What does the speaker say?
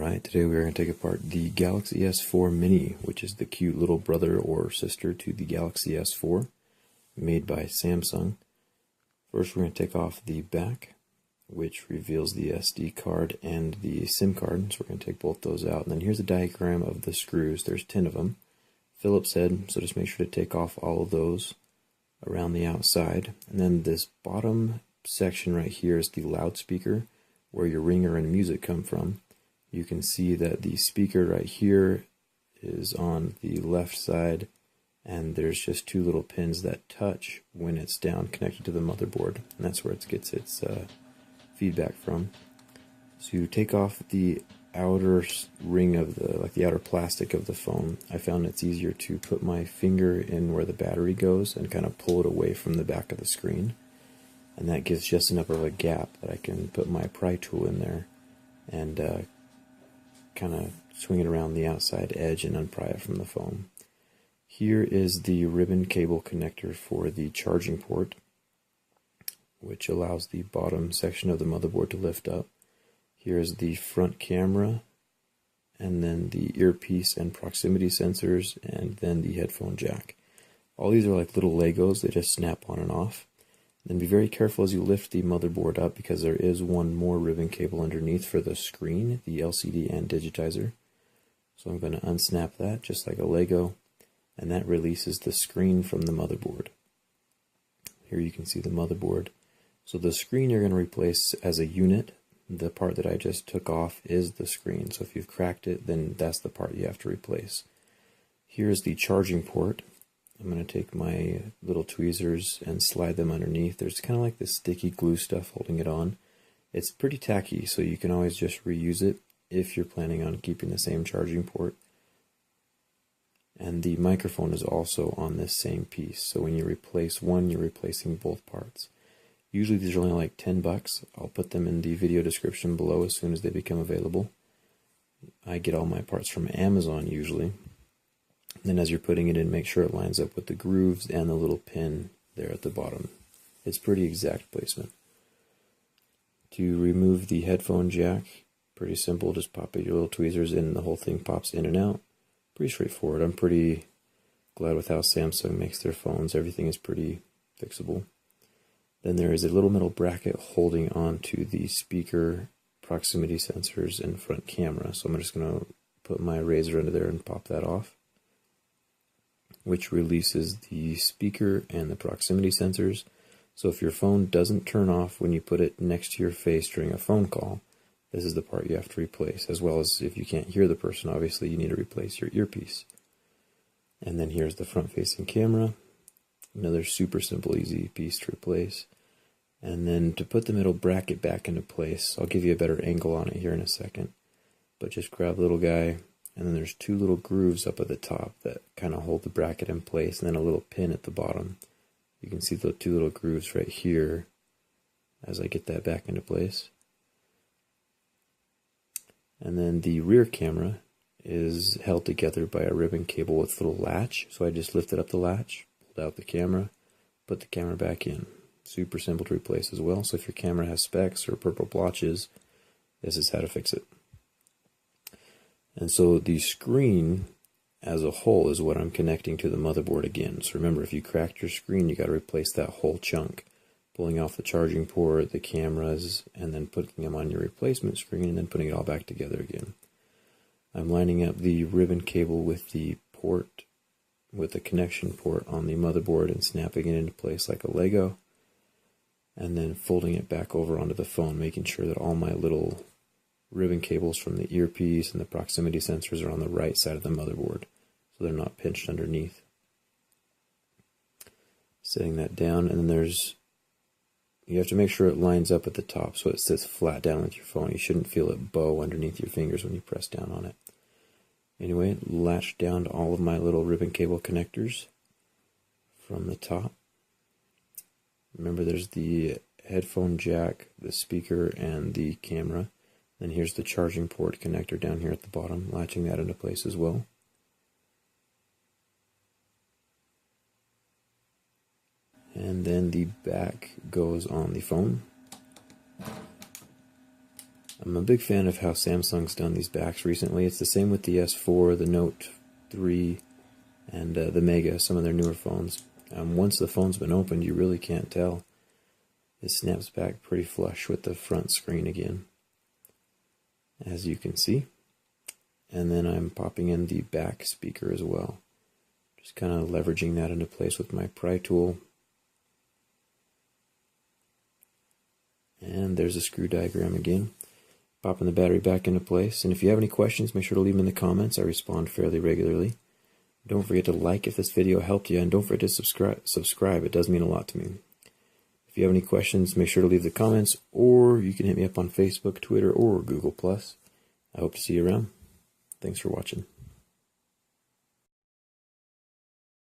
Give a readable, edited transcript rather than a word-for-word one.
Alright, today we are going to take apart the Galaxy S4 Mini, which is the cute little brother or sister to the Galaxy S4, made by Samsung. First we're going to take off the back, which reveals the SD card and the SIM card, so we're going to take both those out. And then here's a diagram of the screws. There's 10 of them. Phillips head, so just make sure to take off all of those around the outside. And then this bottom section right here is the loudspeaker, where your ringer and music come from. You can see that the speaker right here is on the left side, and there's just two little pins that touch when it's down connected to the motherboard, and that's where it gets its feedback from. So you take off the outer ring of the outer plastic of the phone. I found it's easier to put my finger in where the battery goes and kind of pull it away from the back of the screen, and that gives just enough of a gap that I can put my pry tool in there and kind of swing it around the outside edge and unpry it from the phone. Here is the ribbon cable connector for the charging port, which allows the bottom section of the motherboard to lift up. Here's the front camera, and then the earpiece and proximity sensors, and then the headphone jack. All these are like little Legos, they just snap on and off. Then be very careful as you lift the motherboard up, because there is one more ribbon cable underneath for the screen, the LCD and digitizer. So I'm going to unsnap that just like a Lego, and that releases the screen from the motherboard. Here you can see the motherboard. So the screen you're going to replace as a unit. The part that I just took off is the screen. So if you've cracked it, then that's the part you have to replace. Here's the charging port. I'm going to take my little tweezers and slide them underneath. There's kind of like this sticky glue stuff holding it on. It's pretty tacky, so you can always just reuse it if you're planning on keeping the same charging port. And the microphone is also on this same piece, so when you replace one, you're replacing both parts. Usually these are only like $10. I'll put them in the video description below as soon as they become available. I get all my parts from Amazon usually. Then as you're putting it in, make sure it lines up with the grooves and the little pin there at the bottom. It's pretty exact placement. To remove the headphone jack, pretty simple, just pop your little tweezers in and the whole thing pops in and out. Pretty straightforward. I'm pretty glad with how Samsung makes their phones. Everything is pretty fixable. Then there is a little metal bracket holding on to the speaker, proximity sensors, and front camera. So I'm just going to put my razor under there and pop that off, which releases the speaker and the proximity sensors. So if your phone doesn't turn off when you put it next to your face during a phone call, this is the part you have to replace, as well as if you can't hear the person, obviously you need to replace your earpiece. And then here's the front-facing camera, another super simple, easy piece to replace. And then to put the middle bracket back into place, I'll give you a better angle on it here in a second, but just grab the little guy, and then there's two little grooves up at the top that kind of hold the bracket in place, and then a little pin at the bottom. You can see the two little grooves right here as I get that back into place. And then the rear camera is held together by a ribbon cable with a little latch. So I just lifted up the latch, pulled out the camera, put the camera back in. Super simple to replace as well. So if your camera has specks or purple blotches, this is how to fix it. And so the screen as a whole is what I'm connecting to the motherboard again. So remember, if you cracked your screen, you got to replace that whole chunk. Pulling off the charging port, the cameras, and then putting them on your replacement screen, and then putting it all back together again. I'm lining up the ribbon cable with the port, with the connection port on the motherboard, and snapping it into place like a Lego. And then folding it back over onto the phone, making sure that all my little ribbon cables from the earpiece and the proximity sensors are on the right side of the motherboard, so they're not pinched underneath. Setting that down, and then you have to make sure it lines up at the top so it sits flat down with your phone. You shouldn't feel it bow underneath your fingers when you press down on it. Anyway, latch down to all of my little ribbon cable connectors from the top. Remember, there's the headphone jack, the speaker, and the camera. Then here's the charging port connector down here at the bottom, latching that into place as well. And then the back goes on the phone. I'm a big fan of how Samsung's done these backs recently. It's the same with the S4, the Note 3, and the Mega, some of their newer phones. Once the phone's been opened, you really can't tell. It snaps back pretty flush with the front screen again, as you can see. And then I'm popping in the back speaker as well. Just kind of leveraging that into place with my pry tool. And there's a screw diagram again. Popping the battery back into place. And if you have any questions, make sure to leave them in the comments. I respond fairly regularly. Don't forget to like if this video helped you, and don't forget to subscribe. It does mean a lot to me. If you have any questions, make sure to leave the comments, or you can hit me up on Facebook, Twitter, or Google+. I hope to see you around. Thanks for watching.